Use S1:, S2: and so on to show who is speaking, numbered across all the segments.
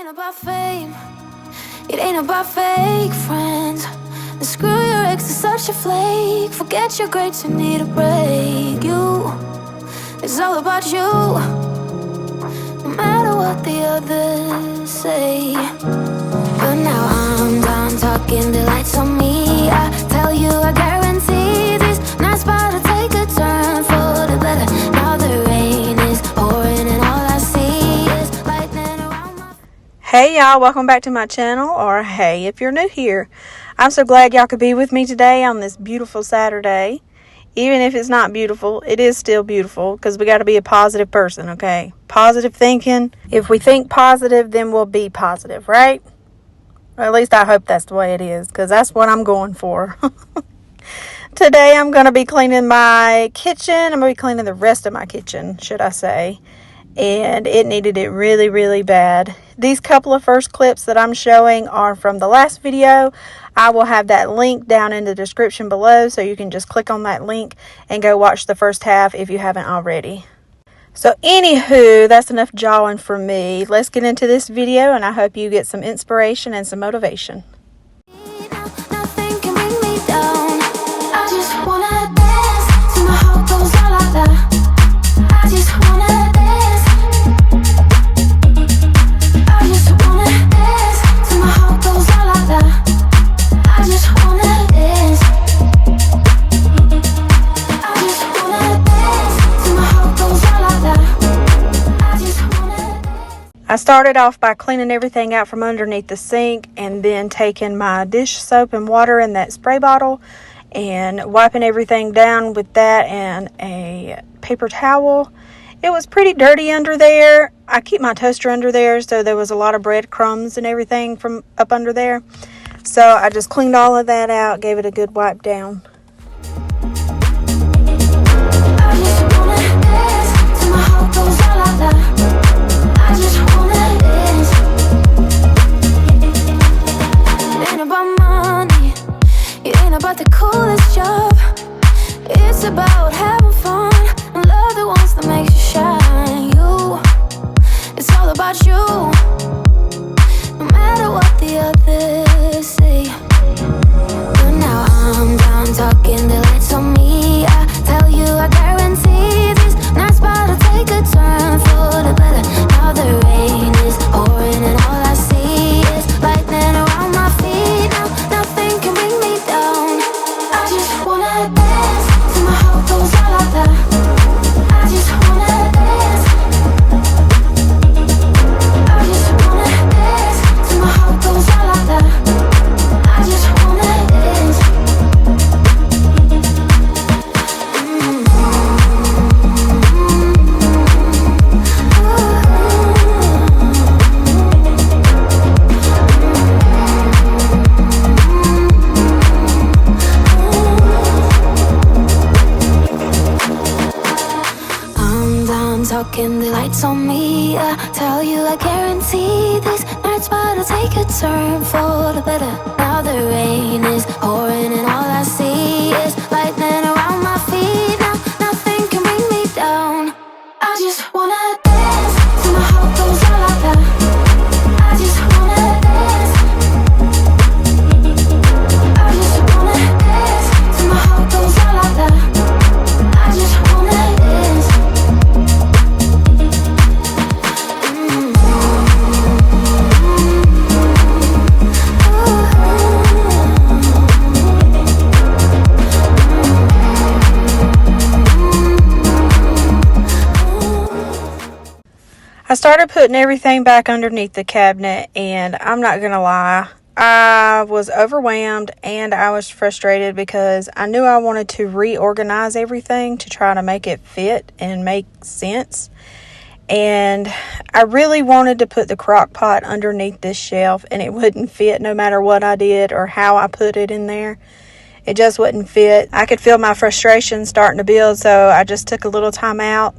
S1: ain't about fame, it ain't about fake friends. And screw your ex, is such a flake. Forget your grades, you need a break. It's all about you, no matter what the others say. But now I'm done talking, the lights on me. I tell you, I guarantee this night's about to take a turn for the better. Now the rain is pouring and all I see is lightning around my...
S2: Hey y'all, welcome back to my channel, or hey if you're new here. I'm so glad y'all could be with me today on this beautiful Saturday. Even if it's not beautiful, it is still beautiful because we got to be a positive person, okay? Positive thinking. If we think positive, then we'll be positive, right? Or at least I hope that's the way it is, because that's what I'm going for. Today I'm going to be cleaning my kitchen. I'm going to be cleaning the rest of my kitchen, should I say. And it needed it really, really bad. These couple of first clips that I'm showing are from the last video. I will have that link down in the description below, so you can just click on that link and go watch the first half if you haven't already. So anywho, that's enough jawing from me. Let's get into this video, and I hope you get some inspiration and some motivation.
S1: Nothing can bring me down. I just wanna dance till my heart goes all like that. I just wanna dance. I just wanna dance till my heart goes all like that. I just wanna dance. I just wanna dance till my heart goes all like that. I just wanna dance.
S2: I started off by cleaning everything out from underneath the sink, and then taking my dish soap and water in that spray bottle and wiping everything down with that and a paper towel. It was pretty dirty under there. I keep my toaster under there, so there was a lot of breadcrumbs and everything from up under there. So I just cleaned all of that out, gave it a good wipe down.
S1: I just wanna dance till my heart goes all like that. I just wanna dance. It ain't about money, it ain't about the coolest job. It's about having fun and love the ones that makes you shine. It's all about you, no matter what the others say. But now I'm done talking, the lights on me. I tell you, I guarantee this night's about to take a turn for the better. Now the rain is pouring and all I see is lightning around my feet. Now nothing can bring me down. I just wanna dance till my heart goes all like that. I just wanna dance. I just wanna dance till my heart goes all like that. I just wanna dance. I'm done talking, the lights on me. I tell you, I guarantee this night's about to take a turn for the better. Now the rain is pouring and all I see is lightning around my feet. Now nothing can bring me down. I just wanna dance till my heart goes all like that. I just wanna dance. I just wanna dance till my heart goes all like that. I just wanna dance.
S2: I started putting everything back underneath the cabinet, and I'm not gonna lie, I was overwhelmed and I was frustrated because I knew I wanted to reorganize everything to try to make it fit and make sense. And I really wanted to put the crock pot underneath this shelf, and it wouldn't fit no matter what I did or how I put it in there. It just wouldn't fit. I could feel my frustration starting to build, so I just took a little time out,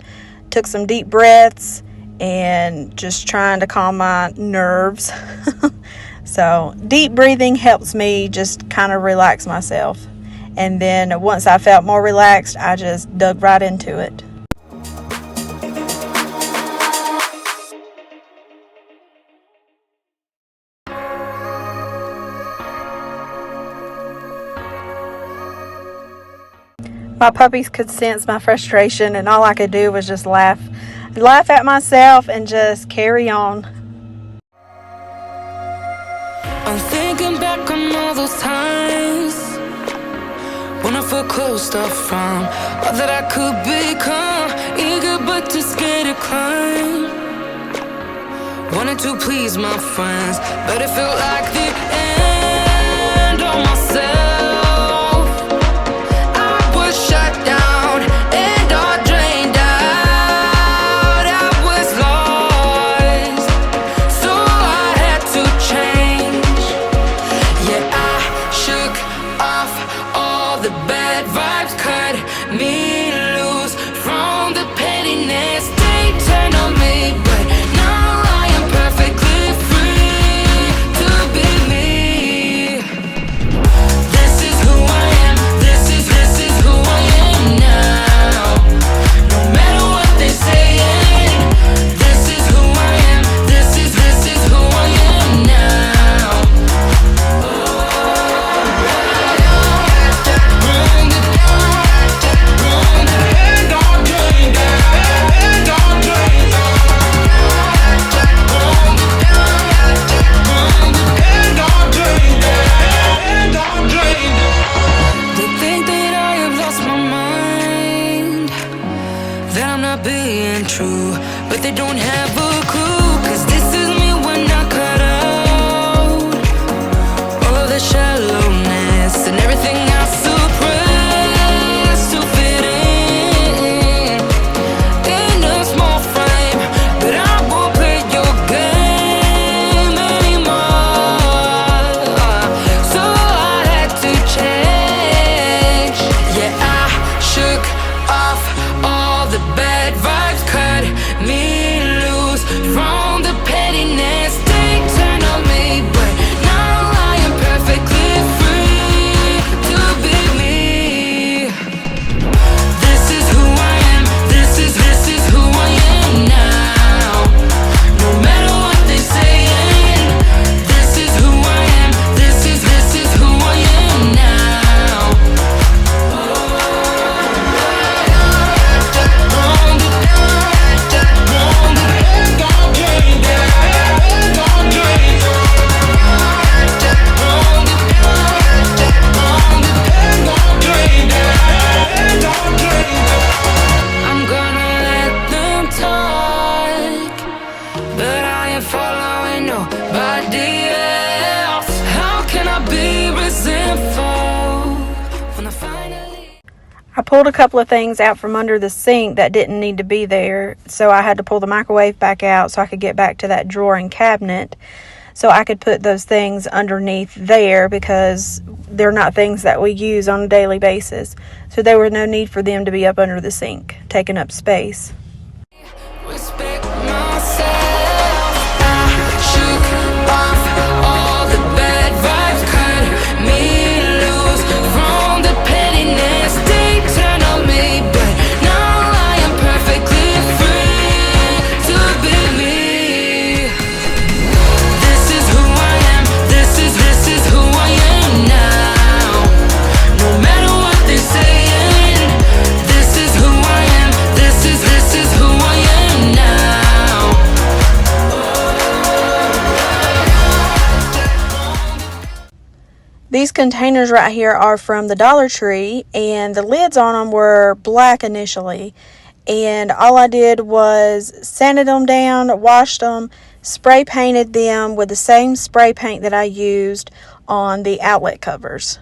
S2: took some deep breaths, and just trying to calm my nerves. So deep breathing helps me just kind of relax myself. And then once I felt more relaxed, I just dug right into it. My puppies could sense my frustration, and all I could do was just laugh at myself and just carry on.
S1: I'm thinking back on all those times when I felt closed off from all that I could become, eager but too scared to climb. Wanted to please my friends, but it felt like the end of myself. I was shut down and all drained out. I was lost, so I had to change. Yeah, I shook off all the bad vibes, cut me loose from the pettiness they turned on me. But now I am perfectly free to be me. This is who I am. This is who I am now. No matter what they're saying, this is who I am. This is who I am now. They think that I have lost my mind, that I'm not being true, but they don't have a clue. 'Cause this is me when I cut out all the shallowness and everything I suppressed to fit in a small frame. But I won't play your game anymore, so I had to change. Yeah, I shook off all the bad vibes, cut me loose from the pettiness they turned on me. But now I am perfectly free to be me. This is who I am. This is who I am now. No matter what they're saying, this is who I am. This is who I am now. I'm gonna let them talk, but I ain't following nobody else. How can I be resentful when I finally...
S2: I pulled a couple of things out from under the sink that didn't need to be there, so I had to pull the microwave back out so I could get back to that drawer and cabinet, so I could put those things underneath there because they're not things that we use on a daily basis. So there was no need for them to be up under the sink, taking up space.
S1: Respect myself. I shook off all the bad vibes, cut me loose from the pettiness they turned on me. But now I am perfectly free to be me. This is who I am. This is who I am now. No matter what they're saying, this is who I am. This is who I am now.
S2: These containers right here are from the Dollar Tree, and the lids on them were black initially. And all I did was sanded them down, washed them, spray painted them with the same spray paint that I used on the outlet covers.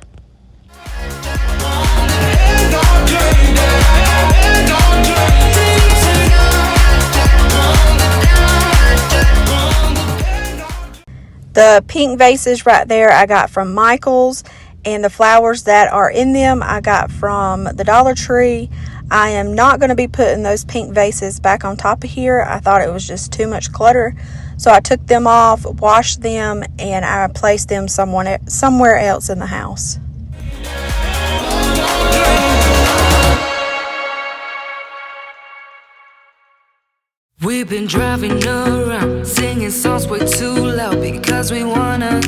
S2: The pink vases right there I got from Michael's, and the flowers that are in them I got from the Dollar Tree. I am not going to be putting those pink vases back on top of here. I thought it was just too much clutter. So I took them off, washed them, and I placed them somewhere else in the house.
S1: We've been driving around, singing songs way too loud because we wanna.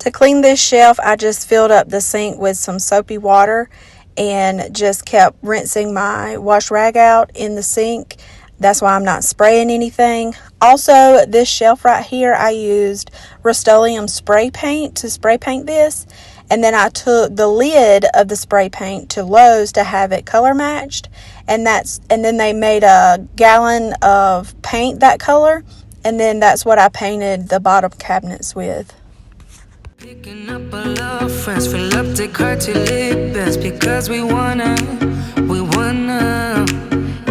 S2: To clean this shelf, I just filled up the sink with some soapy water and just kept rinsing my wash rag out in the sink. That's why I'm not spraying anything. Also, this shelf right here, I used Rust-Oleum spray paint to spray paint this. And then I took the lid of the spray paint to Lowe's to have it color matched. And then they made a gallon of paint that color. And then that's what I painted the bottom cabinets with.
S3: Picking up our love friends, fill up the car till it bends because we wanna,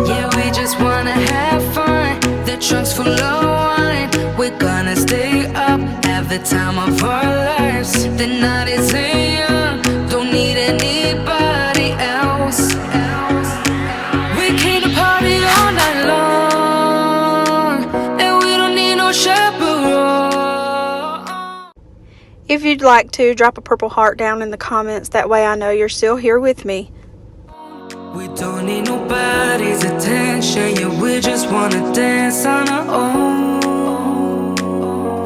S3: yeah, we just wanna have fun. The trunk's full of wine, we're gonna stay up, have the time of our lives. The night is young, don't need anybody else. We came to party all night long, and we don't need no chaperone.
S2: If you'd like to, drop a purple heart down in the comments. That way I know you're still here with me.
S3: We don't need nobody's attention, yeah, we just wanna dance on our own.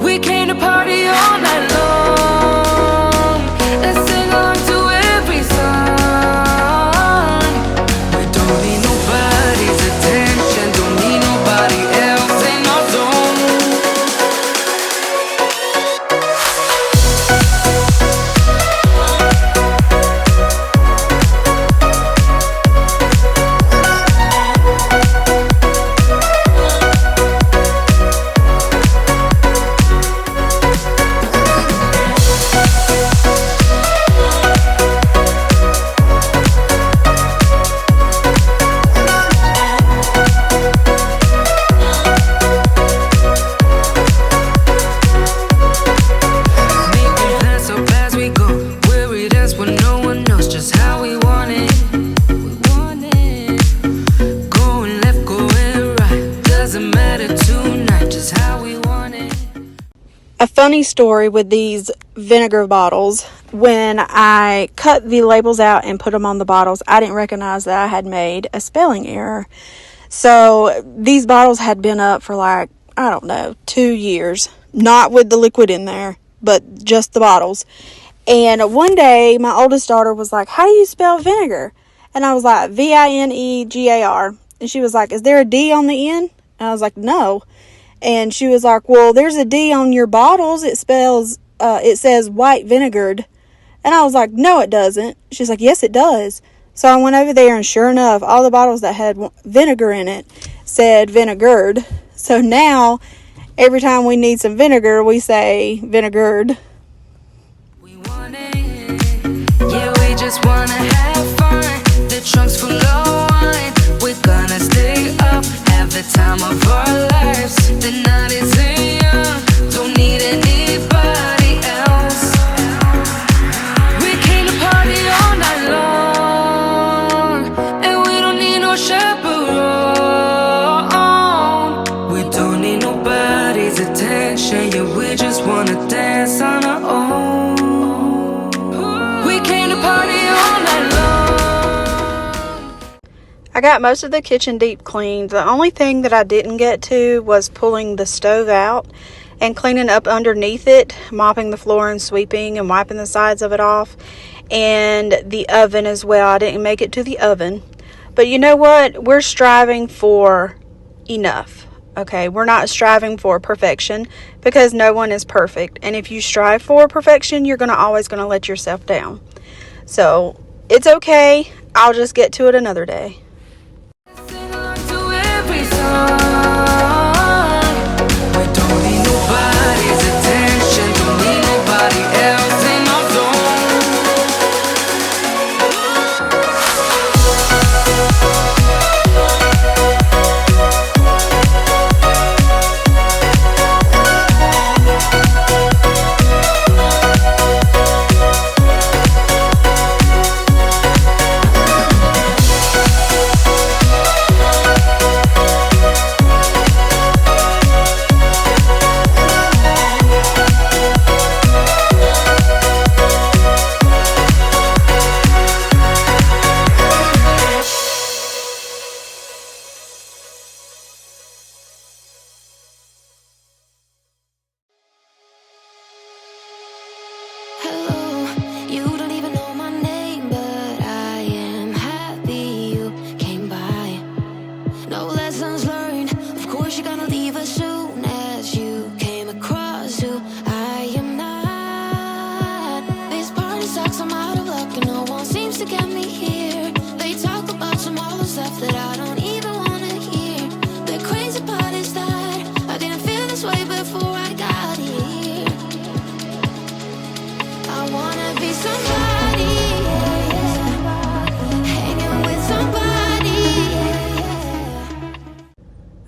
S3: We came to party all night long and sing along to every song. We don't need nobody's attention, don't need nobody else in our zone.
S2: A funny story with these vinegar bottles. When I cut the labels out and put them on the bottles, I didn't recognize that I had made a spelling error. So these bottles had been up for like, I don't know, 2 years. Not with the liquid in there, but just the bottles. And one day, my oldest daughter was like, "How do you spell vinegar?" And I was like, Vinegar. And she was like, "Is there a D on the end?" And I was like, "No." And she was like, "Well, there's a D on your bottles. It says white vinegared." And I was like, "No, it doesn't." She's like, "Yes, it does." So I went over there, and sure enough, all the bottles that had vinegar in it said vinegared. So now, every time we need some vinegar, we say vinegared.
S3: We want it, yeah, we just wanna have fun. The trunk's full of wine, we're gonna stay up, have the time of our lives. The night is young, don't need anybody else. We came to party all night long, and we don't need no chaperone. We don't need nobody's attention, yeah, we just wanna dance on our own. We came to party all night long.
S2: I got most of the kitchen deep cleaned. The only thing that I didn't get to was pulling the stove out and cleaning up underneath it, mopping the floor and sweeping and wiping the sides of it off, and the oven as well. I didn't make it to the oven. But you know what? We're striving for enough. Okay, we're not striving for perfection because no one is perfect. And if you strive for perfection, you're always going to let yourself down. So it's okay. I'll just get to it another day.
S3: Sing along to every song. We don't need nobody's attention, don't need nobody else in our zone.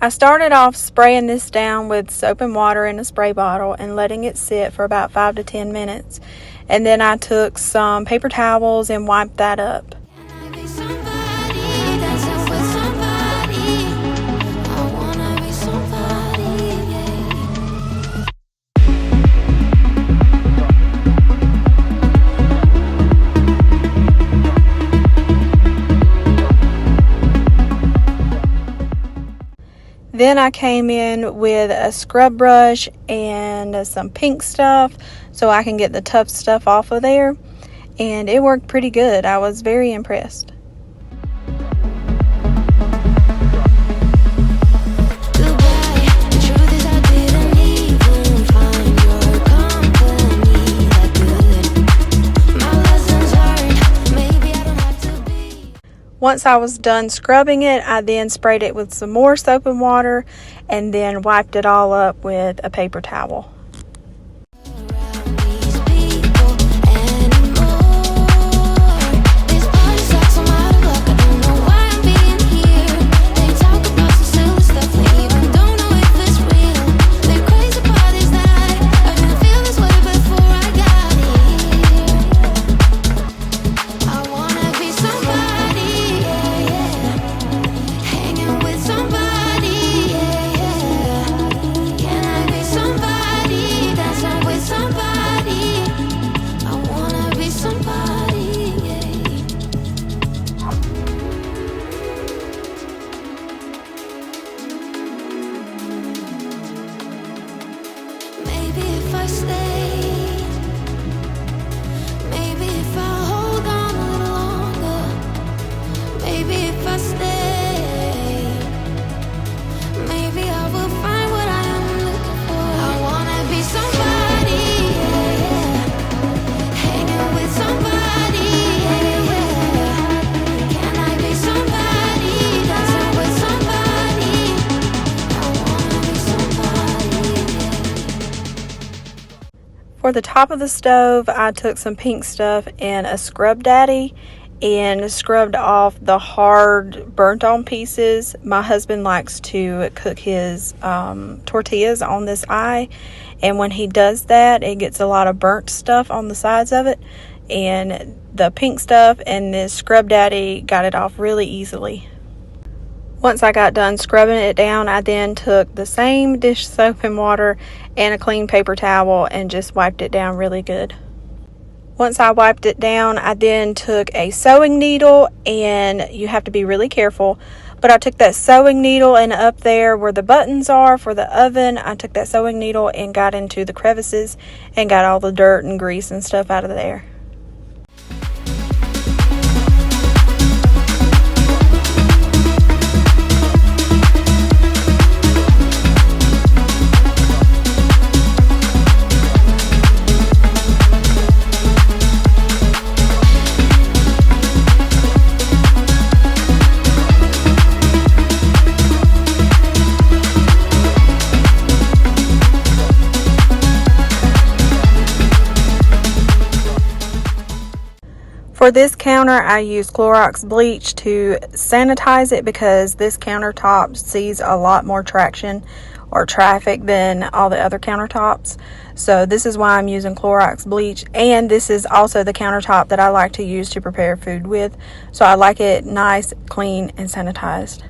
S2: I started off spraying this down with soap and water in a spray bottle and letting it sit for about 5 to 10 minutes. And then I took some paper towels and wiped that up. Then I came in with a scrub brush and some pink stuff so I can get the tough stuff off of there. And it worked pretty good. I was very impressed. Once I was done scrubbing it, I then sprayed it with some more soap and water and then wiped it all up with a paper towel. For the top of the stove, I took some pink stuff and a scrub daddy and scrubbed off the hard burnt on pieces. My husband likes to cook his tortillas on this eye, and when he does that, it gets a lot of burnt stuff on the sides of it, and the pink stuff and this scrub daddy got it off really easily. Once I got done scrubbing it down, I then took the same dish soap and water and a clean paper towel and just wiped it down really good. Once I wiped it down, I then took a sewing needle, and you have to be really careful, but I took that sewing needle and up there where the buttons are for the oven, I took that sewing needle and got into the crevices and got all the dirt and grease and stuff out of there. For this counter, I use Clorox bleach to sanitize it because this countertop sees a lot more traction or traffic than all the other countertops. So this is why I'm using Clorox bleach, and this is also the countertop that I like to use to prepare food with. So I like it nice, clean, and sanitized.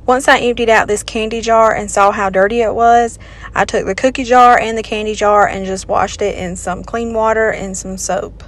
S2: Once I emptied out this candy jar and saw how dirty it was, I took the cookie jar and the candy jar and just washed it in some clean water and some soap.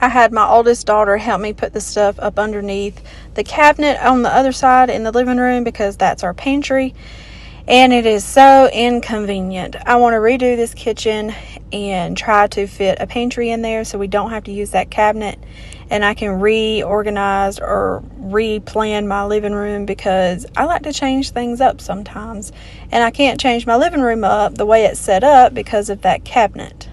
S2: I had my oldest daughter help me put the stuff up underneath the cabinet on the other side in the living room because that's our pantry. And it is so inconvenient. I want to redo this kitchen and try to fit a pantry in there so we don't have to use that cabinet. And I can reorganize or replan my living room because I like to change things up sometimes. And I can't change my living room up the way it's set up because of that cabinet.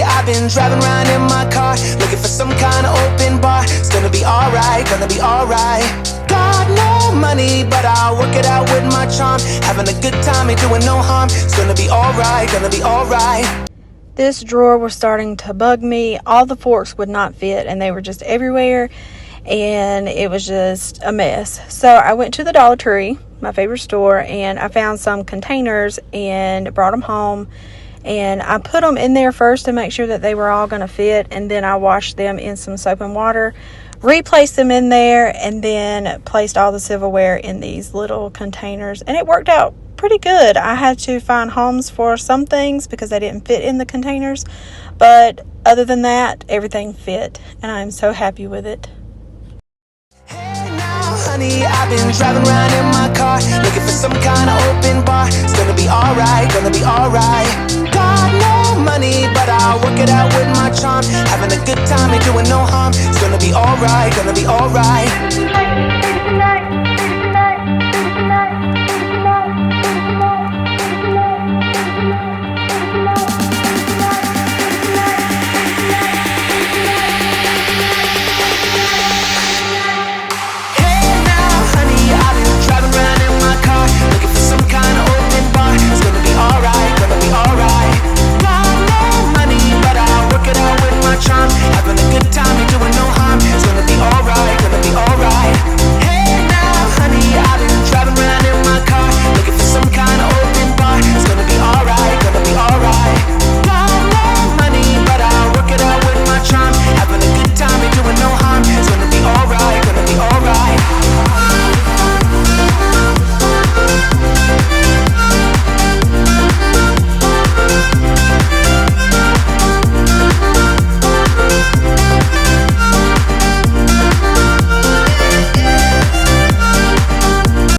S3: I've been driving around in my car, looking for some kind of open bar. It's gonna be alright, gonna be alright. Got no money, but I'll work it out with my charm. Having a good time, ain't doing no harm. It's gonna be alright, gonna be alright.
S2: This drawer was starting to bug me. All the forks would not fit, and they were just everywhere, and it was just a mess. So I went to the Dollar Tree, my favorite store, and I found some containers and brought them home. And I put them in there first to make sure that they were all going to fit. And then I washed them in some soap and water, replaced them in there, and then placed all the silverware in these little containers. And it worked out pretty good. I had to find homes for some things because they didn't fit in the containers. But other than that, everything fit. And I'm so happy with it.
S3: Honey, I've been driving around in my car, looking for some kind of open bar. It's gonna be alright, gonna be alright. Got no money, but I'll work it out with my charm. Having a good time, ain't doing no harm. It's gonna be alright, gonna be alright.